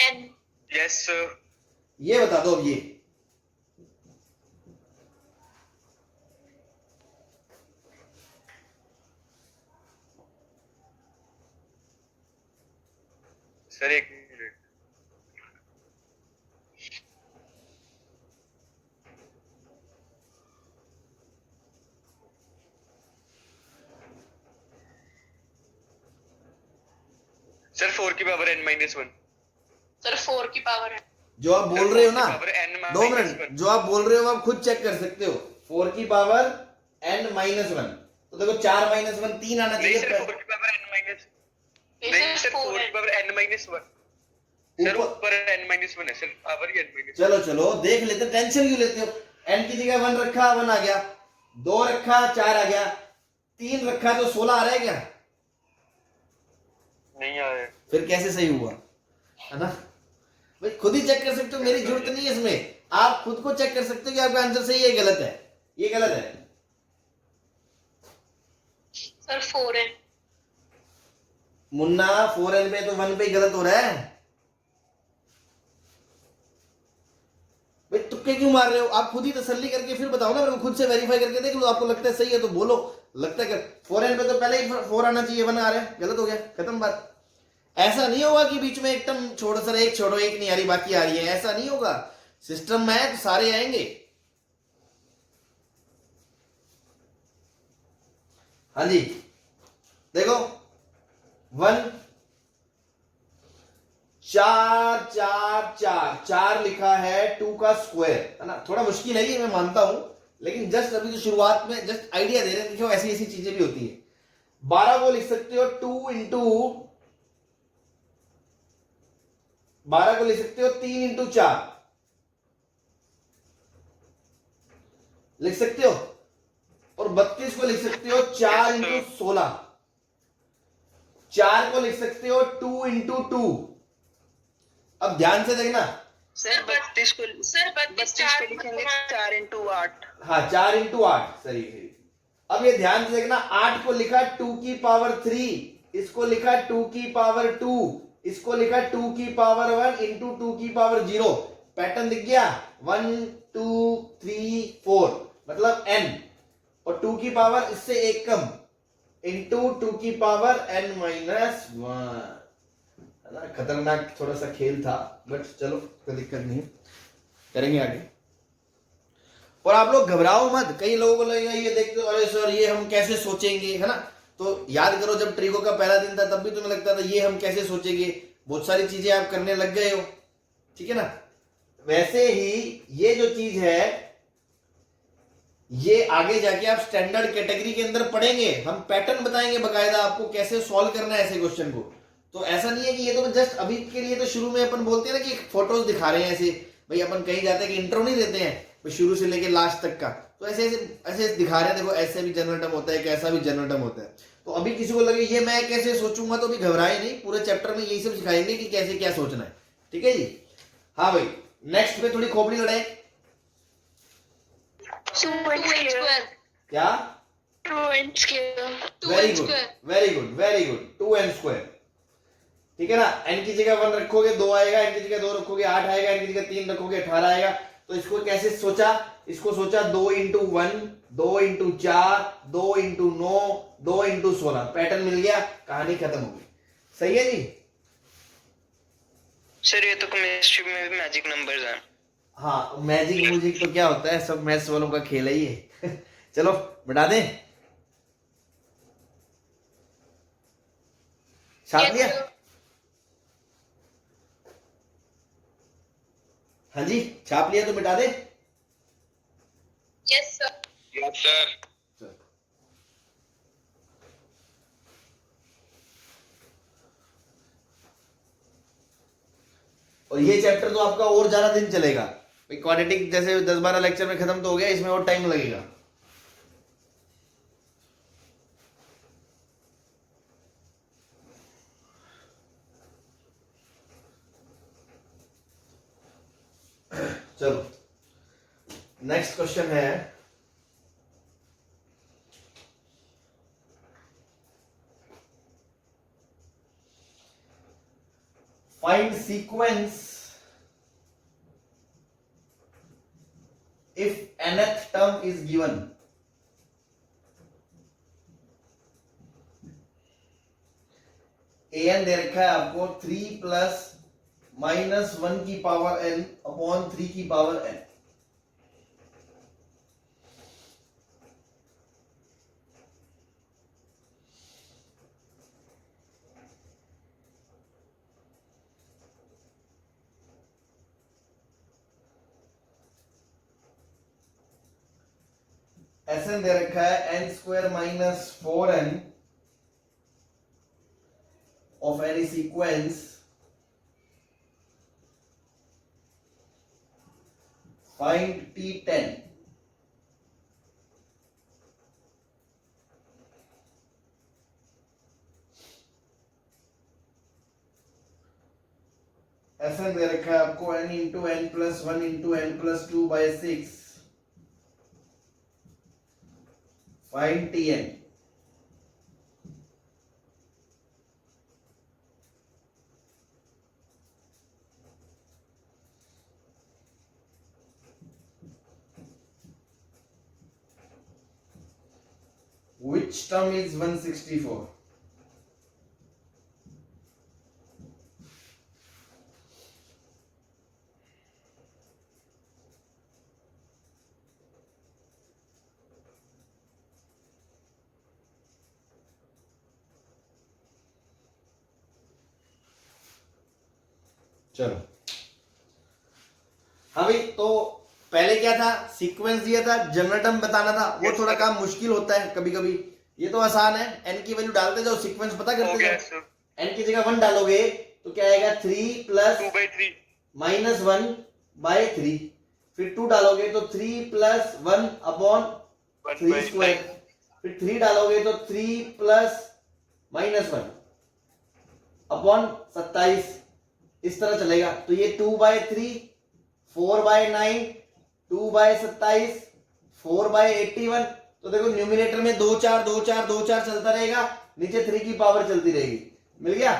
n, yes sir. ये बता दो अब ये सर एक मिनट। सर 4 की पावर n - 1। सर 4 की पावर n, जो आप बोल रहे हो ना, पावर n 2 मिनट, जो आप बोल रहे हो आप खुद चेक कर सकते हो, 4 की पावर n - 1, तो देखो 4 - 1 3 आना नहीं चाहिए। सर 4 की पावर n - नहीं this is सर 4 की 4n, पावर n - 1। सर ऊपर, ऊपर n - 1 है सर, पावर ही n - 1। चलो चलो देख लेते, टेंशन क्यों लेते हो? n की जगह 1 रखा 1 आ गया, 2 रखा 4 आ गया, 3 रखा तो 16 आ रहा है क्या? नहीं आया। फिर कैसे सही हुआ, है ना भाई? खुद ही चेक कर सकते हो, मेरी जरूरत नहीं है इसमें, आप खुद को चेक कर सकते हो कि आपका आंसर सही है गलत है, ये गलत है। सर 4n, मुन्ना 4n पे तो 1 पे ही गलत हो रहा है भाई, तुक्के क्यों मार रहे हो? आप खुद ही तसल्ली करके फिर बताओ ना मेरे को, खुद से वेरीफाई करके देख लो, आपको लगता है सही है तो बोलो, लगता है 4n पे तो पहले ही 4 आना चाहिए, 1 आ रहा है, गलत हो गया, खत्म बात। ऐसा नहीं होगा कि बीच में एक टर्म छोड़ो सर, एक छोड़ो, एक नहीं आ रही बाकी आ रही है, ऐसा नहीं होगा, सिस्टम में है तो सारे आएंगे। हाँ जी, देखो 1 4 4 4 4 लिखा है, 2 का स्क्वायर, है ना? थोड़ा मुश्किल है ये मैं मानता हूं, लेकिन जस्ट अभी तो शुरुआत में जस्ट आइडिया दे रहे हैं, देखो ऐसी ऐसी चीजें भी होती है। 12 को लिख सकते हो 2 इंटू 12 को लिख सकते हो 3 इंटू 4 लिख सकते हो, और 32 को लिख सकते हो 4 इंटू 16, 4 को लिख सकते हो 2 इंटू 2। अब ध्यान से देखना, सर 32 को, सर 32 4 लिखेंगे 4 × 8। हाँ 4 इंटू 8, सही सही। अब ये ध्यान से देखना, 8 को लिखा 2 की पावर 3, इसको लिखा 2 की पावर 2, इसको लिखा 2 की पावर 1 इंटू 2 की पावर 0। पैटर्न दिख गया, 1 2 3 4 मतलब n, और 2 की पावर इससे एक कम इंटू 2 की पावर n - 1, है ना? खतरनाक थोड़ा सा खेल था, बट चलो कोई दिक्कत नहीं, करेंगे आगे। और आप लोग घबराओ मत, कई लोगों को लगेगा ये देखते हो अरे सर ये हम कैसे सोचेंगे, है ना? तो याद करो जब ट्रिको का पहला दिन था तब भी तुम्हें लगता था ये हम कैसे सोचेंगे, बहुत सारी चीजें आप करने लग गए हो, ठीक है ना। वैसे ही ये जो चीज है ये आगे जाके आप स्टैंडर्ड कैटेगरी के अंदर पढ़ेंगे, हम पैटर्न बताएंगे बकायदा आपको कैसे सॉल्व करना है ऐसे क्वेश्चन को। तो ऐसा नहीं है कि ये तो जस्ट अभी के लिए, तो शुरू में अपन बोलते हैं ना कि फोटोज दिखा रहे हैं ऐसे, भाई अपन कहीं जाते हैं कि इंट्रो नहीं देते हैं भाई शुरू से लेके लास्ट तक का, तो ऐसे ऐसे दिखा रहे हैं, देखो ऐसे भी जनरल टर्म होता है, कैसा भी जनरल टर्म होता है। तो अभी किसी को लगे ये मैं कैसे सोचूंगा, तो अभी घबराए नहीं, पूरे चैप्टर में यही सब सिखाएंगे कि कैसे क्या सोचना है, ठीक है जी। हाँ भाई, नेक्स्ट पे थोड़ी खोपड़ी लड़ाई, क्या, very good very good very good, 2n², ठीक है ना। n की जगह 1 रखोगे 2 आएगा, n की जगह 2 रखोगे 8 आएगा, n की जगह 3 रखोगे 18 आएगा। तो इसको कैसे सोचा, इसको सोचा 2 × 1, 2 × 4, 2 × 9, 2 × 16, पैटर्न मिल गया, कहानी खत्म हो गई। सही है जी। सर ये तो केमिस्ट्री में भी मैजिक नंबर्स हैं। हाँ, मैजिक म्यूजिक तो क्या होता है, सब मैथ्स वालों का खेल है ये। चलो बता दें, छाप लिया। हाँ जी, छाप लिया तो मिटा दे। Yes sir. Yes sir. और ये चैप्टर तो आपका और ज्यादा दिन चलेगा भाई, क्वाड्रेटिक जैसे 10-12 लेक्चर में खत्म तो हो गया, इसमें और टाइम लगेगा। चलो नेक्स्ट क्वेश्चन है, find sequence if nth term is given। an दे रखा है आपको 3 + -1 की पावर n अपॉन 3 की पावर n। Sn दे रखा है n² - 4n of any sequence find t10। Sn दे रखा है आपको n × n + 1 × n + 2/6 find Tn। Which term is 164? चलो हाँ भाई, तो पहले क्या था, सीक्वेंस दिया था, जनरल टर्म बताना था, वो थोड़ा काम मुश्किल होता है कभी कभी। ये तो आसान है, n की वैल्यू डालते जाओ, सीक्वेंस पता हो करते गया जाओ। सर। n की जगह 1 डालोगे तो क्या आएगा, 3 + 2/3। -1/3, फिर 2 डालोगे तो 3 + 1 अपॉन 3², फिर 3 डालोगे तो 3 + -1 अपॉन 27, इस तरह चलेगा। तो ये 2/3, 4/9, 2/27, 4/81। तो देखो न्यूमिनेटर में 2 4 2 4 2 4 चलता रहेगा, नीचे 3 की पावर चलती रहेगी। मिल गया।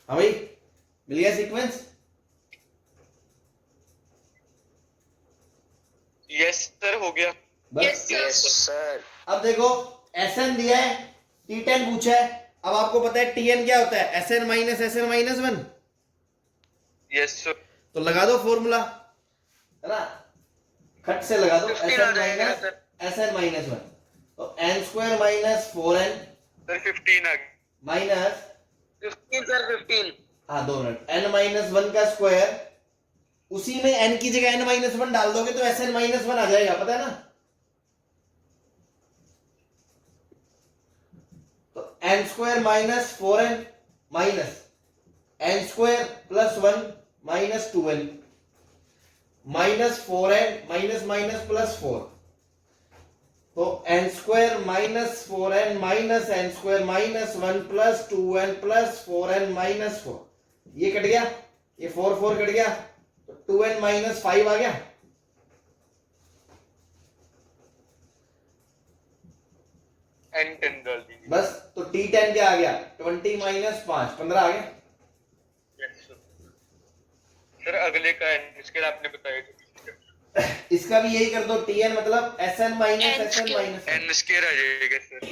हाँ भाई, मिल गया सीक्वेंस। यस सर, हो गया। बस यस सर अब देखो Sn दिया है, T10 पूछा है। अब आपको पता है Tn क्या होता है, Sn - Sn - 1। Yes sir. तो लगा दो फॉर्मूला, है ना, खट से लगा दो, Sn - Sn - 1। तो n² - 4n सर 15 आ गया। Minus 15 sir 15। हाँ 2 मिनट, n माइनस 1 का स्क्वायर, उसी में n की जगह n माइनस 1 डाल दोगे तो Sn माइनस 1 आ जाएगा, पता है ना। तो n square minus 4n minus n square plus 1 minus 2n minus 4n minus minus plus 4, तो n square minus 4n minus n square minus 1 plus 2n plus 4n minus 4, ये कट गया, ये 4 4 कट गया, तो 2n माइनस 5 आ गया। n 10 डाल दीजिए। बस, तो t10 क्या आ गया, 20 माइनस 5 15 आ गया। Yes sir. सर अगले का n स्क्वायर आपने बताया था। इसका भी यही कर दो, tn मतलब sn minus n sn square। Minus. n square आ जाएगा सर।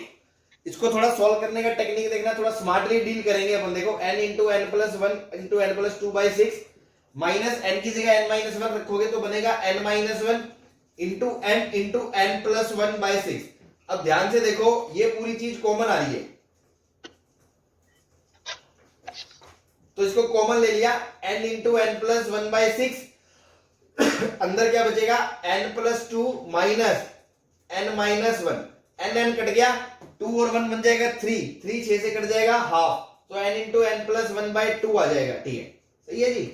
इसको थोड़ा सॉल्व करने का टेक्निक देखना, थोड़ा स्मार्टली डील करेंगे अपन। देखो n into n plus 1 into n plus 2 by 6 minus n की जगह n माइनस 1 रखोगे तो बनेगा n minus 1 into n plus 1 by 6। अब ध्यान से देखो, ये पूरी चीज कॉमन आ रही है, तो इसको कॉमन ले लिया, n into n plus 1 by 6, अंदर क्या बचेगा, n plus 2 minus n minus 1, n cut गया, 2 और 1 बन जाएगा 3, 3 6 से कट जाएगा हाफ, तो n into n plus 1 by 2 आ जाएगा। ठीक है, सही है जी।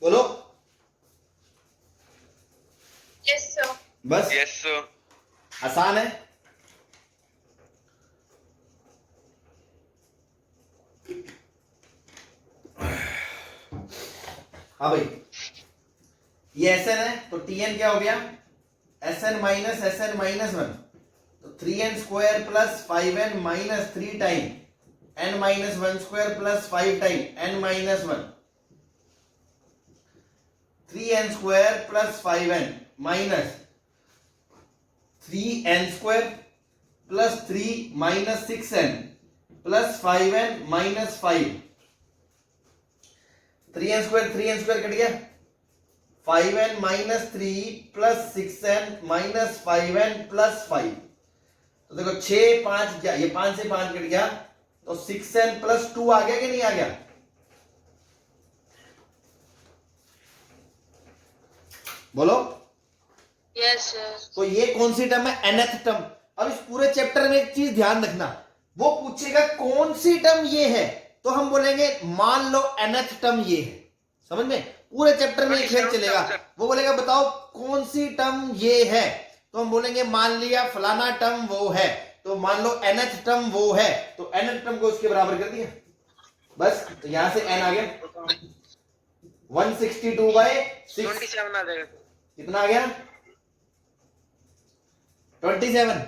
बोलो Yes, sir. बस, यस सर। आसान है। हाँ भाई, ये Sn है तो Tn क्या हो गया, Sn माइनस Sn माइनस 1, तो 3n square plus 5n minus 3 time n minus 1 square plus 5 time n minus 1, 3n square plus 5n minus 3n square plus 3 minus 6n plus 5n minus 5, 3n square cut गया, 5n minus 3 plus 6n minus 5n plus 5, तो देखो 6 5 क्या, ये 5 से 5 cut गया, तो 6n plus 2 आ गया कि नहीं आ गया। बोलो। Yes, sir. तो ये कौन सी टर्म है, nth टर्म। अब इस पूरे चैप्टर में एक चीज ध्यान रखना, वो पूछेगा कौन सी टर्म ये है, तो हम बोलेंगे मान लो nth टर्म ये है, समझ में, पूरे चैप्टर में एक खेल चलेगा। वो बोलेगा बताओ कौन सी टर्म ये है, तो हम बोलेंगे मान लिया फलाना टर्म वो है, तो मान लो nth टर्म वो है, तो nth टर्म को उसके बराबर कर दिया, बस। तो यहां से n आ गया 162 बाई 6, 27 आ जाएगा। कितना आ गया 27,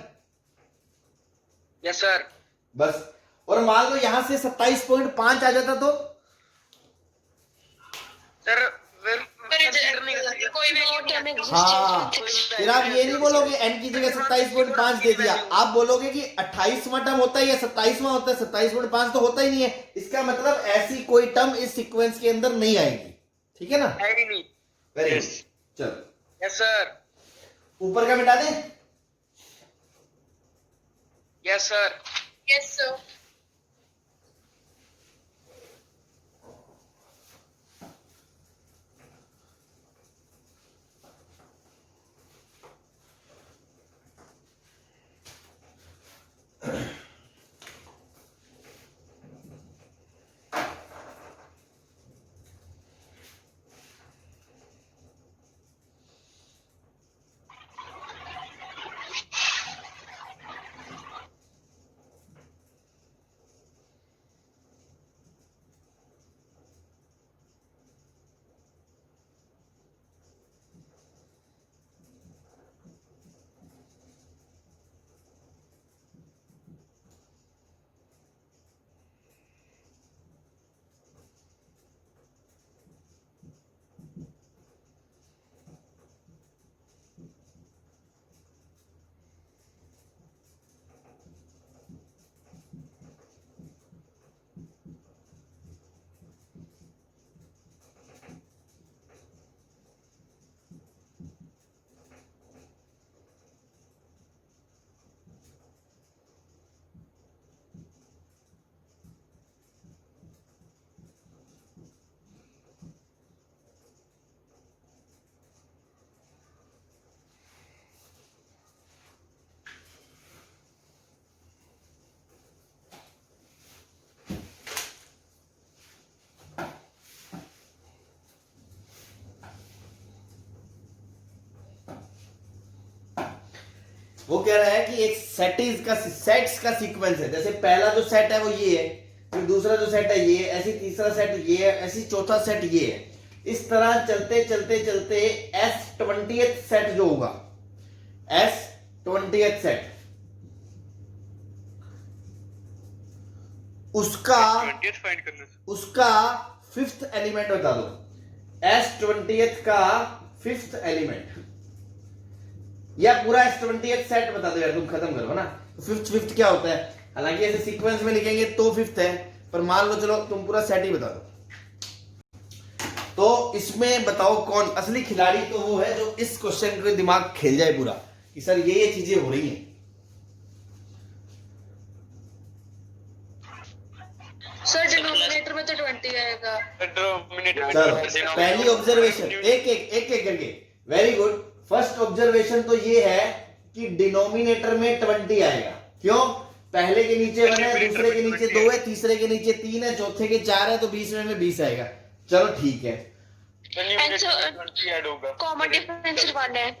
यस सर। बस। और मान लो यहां से 27.5 आ जाता तो सर But it, कोई value हाँ, फिर आप ये नहीं बोलोगे n की जगह 27.5 दे दिया, आप बोलोगे कि 28वां टर्म होता है या 27वां होता है, 27.5 तो होता ही नहीं है, इसका मतलब ऐसी कोई टर्म इस सीक्वेंस के अंदर नहीं आएगी। ठीक है ना, है ही नहीं। Very good. Yes. चलो यस सर। ऊपर का मिटा दें। Yes sir. Yes, sir. वो कह रहा है कि एक सेट्स का सीक्वेंस है। जैसे पहला जो सेट है वो ये है, फिर दूसरा जो सेट है ये, ऐसी तीसरा सेट ये है, ऐसी चौथा सेट ये है। इस तरह चलते चलते चलते S20th सेट जो होगा, S20th सेट, उसका 20th फाइंड करना है। उसका 5th एलिमेंट बता दो। S20th का 5th एलिमेंट या पूरा S20th सेट बता दो यार, तुम खत्म करो ना। तो 5th क्या होता है? हालांकि ऐसे सीक्वेंस में लिखेंगे तो 5th है, पर मान लो चलो तुम पूरा सेट ही बता दो। तो इसमें बताओ कौन असली खिलाड़ी? तो वो है जो इस क्वेश्चन के दिमाग खेल जाए पूरा कि सर ये चीजें हो रही हैं। सर डिनोमिनेटर में तो 20 आएगा। डिनोमिनेटर में चलो 20 पहली ऑब्जर्वेशन एक करके। Very good. फर्स्ट ऑब्जर्वेशन तो ये है कि डिनोमिनेटर में 20 आएगा। क्यों? पहले के नीचे 1 है, दूसरे के नीचे 2 है, तीसरे के नीचे 3 है, चौथे के 4 है, तो 20 में 20 आएगा। चलो ठीक है। डिनोमिनेटर ऐड होगा। कॉमन डिफरेंस 1 है।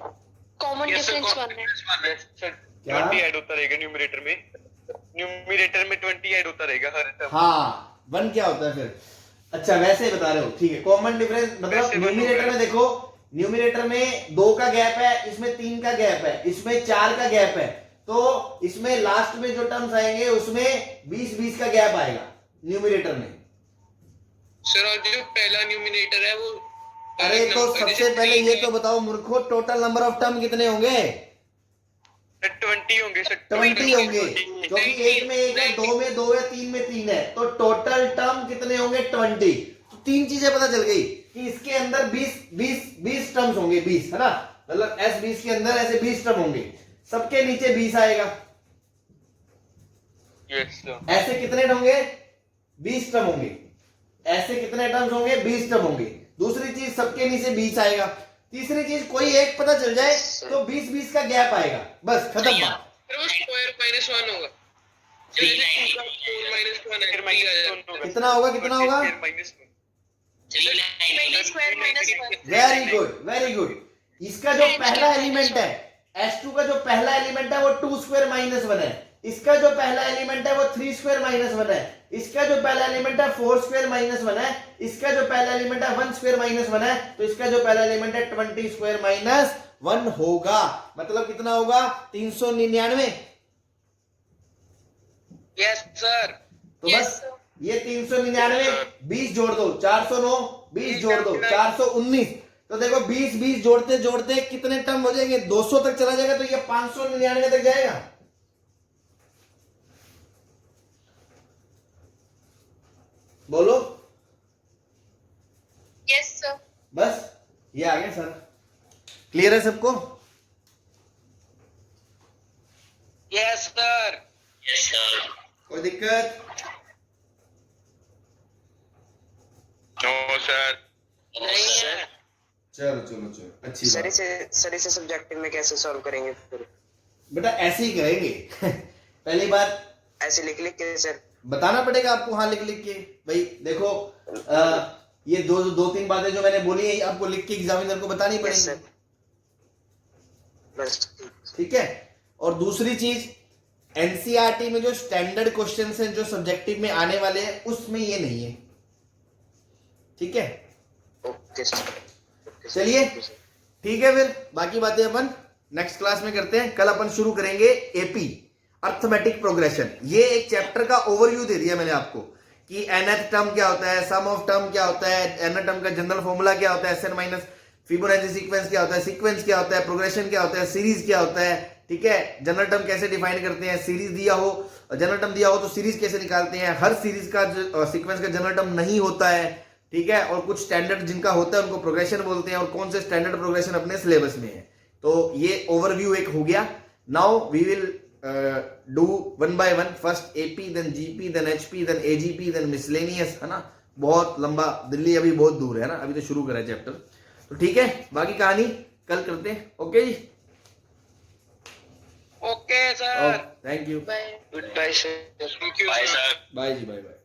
कॉमन डिफरेंस 1 है। क्या? 20 ऐड होता रहेगा न्यूमरेटर में। न्यूमरेटर में 20 ऐड होता रहेगा हर टर्म। हाँ 1 क्या होता है फिर? अच्छा वैसे ही बता रहे हो, ठीक है। कॉमन डिफरेंस मतलब वैसे one न्यूमरेटर होगा। में देखो, न्यूमरेटर में 2 का गैप है, इसमें 3 का गैप है, इसमें 4 का गैप है, तो इसमें लास्ट में जो टर्म्स आएंगे उसमें 20-20 का गैप आएगा न्यूमरेटर में। सर और जो पहला न्यूमिनेटर है वो अरे तो सबसे पहले ये तो बताओ मूर्खो, टोटल नंबर ऑफ टर्म कितने होंगे? 20 होंगे सर। 20 होंगे, क्योंकि एक में 1 है, 2 में 2 है, 3 में 3 है, तो टोटल टर्म कितने होंगे? 20। तो 3 चीजें पता चल गई कि इसके अंदर 20 टर्म्स होंगे, 20 है ना, मतलब S20 के अंदर ऐसे 20 टर्म होंगे, सबके नीचे 20 आएगा। Yes sir. ऐसे कितने होंगे? 20 टर्म होंगे। ऐसे कितने टर्म्स होंगे? 20 टर्म होंगे। दूसरी चीज सबके नीचे 20 आएगा। तीसरी चीज कोई एक पता चल जाए तो 20-20 का गैप आएगा, बस खत्म बात। फिर वो स्क्वायर -1 होगा। चलिए 2 का 4 -1 है, फिर -1 होगा। कितना होगा? कितना होगा? फिर -1। Very good, very good. इसका जो पहला एलिमेंट है, S2 का जो पहला एलिमेंट है वो 2² -1 है। इसका जो पहला एलिमेंट है वो 3² -1 है। इसका जो पहला एलिमेंट है 4² -1 है। इसका जो पहला एलिमेंट है 1² -1 है। तो इसका जो पहला एलिमेंट है 20² -1 होगा। मतलब कितना होगा? 399। Yes sir. तो बस ये 399, 20 जोड़ दो 409, 20 जोड़ दो 419। तो देखो 20 जोड़ते जोड़ते कितने टर्म हो जाएंगे? 200 तक चला जाएगा, तो ये 599 तक जाएगा। बोलो। Yes sir. बस ये आ गया सर। क्लियर है सबको? Yes sir. कोई दिक्कत? No sir. नहीं है। चलो चलो चलो, अच्छी बात। सर इसे सब्जेक्टिव में कैसे सॉल्व करेंगे फिर? बेटा ऐसे ही करेंगे। पहली बात ऐसे लिख लिख के सर? बताना पड़ेगा आपको, हाँ लिख लिख के। भाई देखो ये दो तीन बातें जो मैंने बोली है आपको लिख के एग्जामिनर को बतानी यस पड़ेगी। सर। बस ठीक है। और दूसरी चीज, एनसीईआरटी में जो स्टैंडर्ड क्वेश्चंस हैं जो सब्जेक्टिव में आने वाले हैं उसमें ये नहीं है। ठीक है, ओके सर। चलिए ठीक है। फिर बाकी बातें अपन नेक्स्ट क्लास में करते हैं। कल अपन शुरू करेंगे एपी, अर्थमेटिक प्रोग्रेशन। ये एक चैप्टर का ओवरव्यू दे दिया मैंने आपको कि nth टर्म क्या होता है, सम ऑफ टर्म क्या होता है, nth टर्म का जनरल फॉर्मूला क्या होता है, SN माइनस फिबोनाची सीक्वेंस क्या होता है, सीक्वेंस क्या होता है, प्रोग्रेशन क्या होता है, सीरीज क्या होता है। ठीक है, जनरल टर्म कैसे डिफाइन करते हैं, सीरीज दिया हो, जनरल टर्म दिया हो तो सीरीज कैसे निकालते हैं, हर सीरीज का सीक्वेंस का जनरल टर्म नहीं होता है। ठीक है, और कुछ स्टैंडर्ड जिनका होता है उनको प्रोग्रेशन बोलते हैं, और कौन से स्टैंडर्ड प्रोग्रेशन अपने सिलेबस में है। तो ये ओवरव्यू एक हो गया। Now we will do 1 by 1, first AP, then GP, then HP, then AGP, then miscellaneous, है ना। बहुत लंबा, दिल्ली अभी बहुत दूर है ना, अभी तो शुरू करा है चैप्टर। तो ठीक है, बाकी कहानी कल करते हैं। ओके जी, okay sir. Thank you, bye. Good bye sir. Thank you sir. Bye जी, बाय बाय।